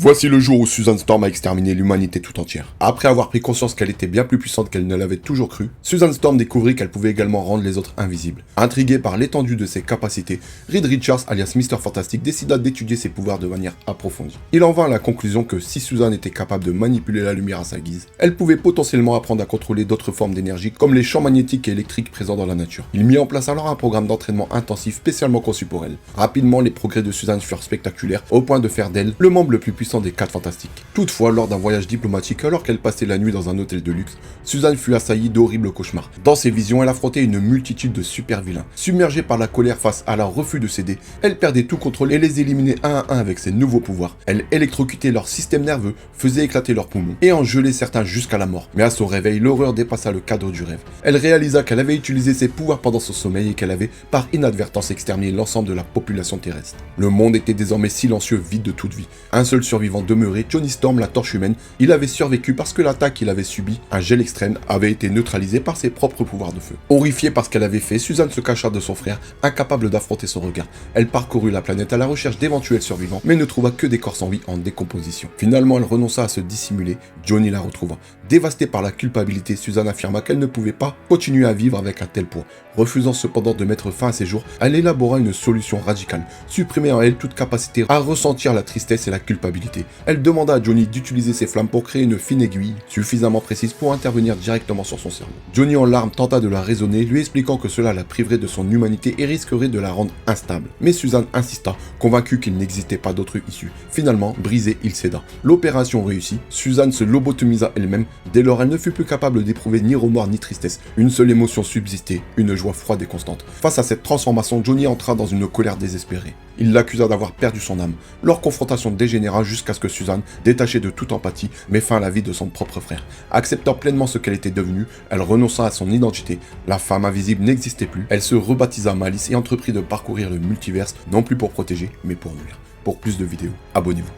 Voici le jour où Susan Storm a exterminé l'humanité tout entière. Après avoir pris conscience qu'elle était bien plus puissante qu'elle ne l'avait toujours cru, Susan Storm découvrit qu'elle pouvait également rendre les autres invisibles. Intrigué par l'étendue de ses capacités, Reed Richards alias Mr. Fantastic décida d'étudier ses pouvoirs de manière approfondie. Il en vint à la conclusion que si Susan était capable de manipuler la lumière à sa guise, elle pouvait potentiellement apprendre à contrôler d'autres formes d'énergie comme les champs magnétiques et électriques présents dans la nature. Il mit en place alors un programme d'entraînement intensif spécialement conçu pour elle. Rapidement, les progrès de Susan furent spectaculaires, au point de faire d'elle le membre le plus puissant des 4 Fantastiques. Toutefois, lors d'un voyage diplomatique, alors qu'elle passait la nuit dans un hôtel de luxe, Susan fut assaillie d'horribles cauchemars. Dans ses visions, elle affrontait une multitude de super vilains. Submergée par la colère face à leur refus de céder, elle perdait tout contrôle et les éliminait un à un avec ses nouveaux pouvoirs. Elle électrocutait leur système nerveux, faisait éclater leurs poumons et en gelait certains jusqu'à la mort. Mais à son réveil, l'horreur dépassa le cadre du rêve. Elle réalisa qu'elle avait utilisé ses pouvoirs pendant son sommeil et qu'elle avait, par inadvertance, exterminé l'ensemble de la population terrestre. Le monde était désormais silencieux, vide de toute vie. Un seul survivant demeurait, Johnny Storm, la torche humaine. Il avait survécu parce que l'attaque qu'il avait subie, un gel extrême, avait été neutralisé par ses propres pouvoirs de feu. Horrifiée par ce qu'elle avait fait, Susan se cacha de son frère, incapable d'affronter son regard. Elle parcourut la planète à la recherche d'éventuels survivants, mais ne trouva que des corps sans vie en décomposition. Finalement, elle renonça à se dissimuler. Johnny la retrouva. Dévastée par la culpabilité, Susan affirma qu'elle ne pouvait pas continuer à vivre avec un tel poids. Refusant cependant de mettre fin à ses jours, elle élabora une solution radicale, supprimer en elle toute capacité à ressentir la tristesse et la culpabilité. Elle demanda à Johnny d'utiliser ses flammes pour créer une fine aiguille, suffisamment précise pour intervenir directement sur son cerveau. Johnny en larmes tenta de la raisonner, lui expliquant que cela la priverait de son humanité et risquerait de la rendre instable. Mais Susan insista, convaincue qu'il n'existait pas d'autre issue. Finalement, brisé, il céda. L'opération réussit, Susan se lobotomisa elle-même. Dès lors, elle ne fut plus capable d'éprouver ni remords ni tristesse. Une seule émotion subsistait, une joie froide et constante. Face à cette transformation, Johnny entra dans une colère désespérée. Il l'accusa d'avoir perdu son âme. Leur confrontation dégénéra jusqu'à ce que Susan, détachée de toute empathie, met fin à la vie de son propre frère. Acceptant pleinement ce qu'elle était devenue, elle renonça à son identité. La femme invisible n'existait plus. Elle se rebaptisa Malice et entreprit de parcourir le multiverse, non plus pour protéger, mais pour nuire. Pour plus de vidéos, abonnez-vous.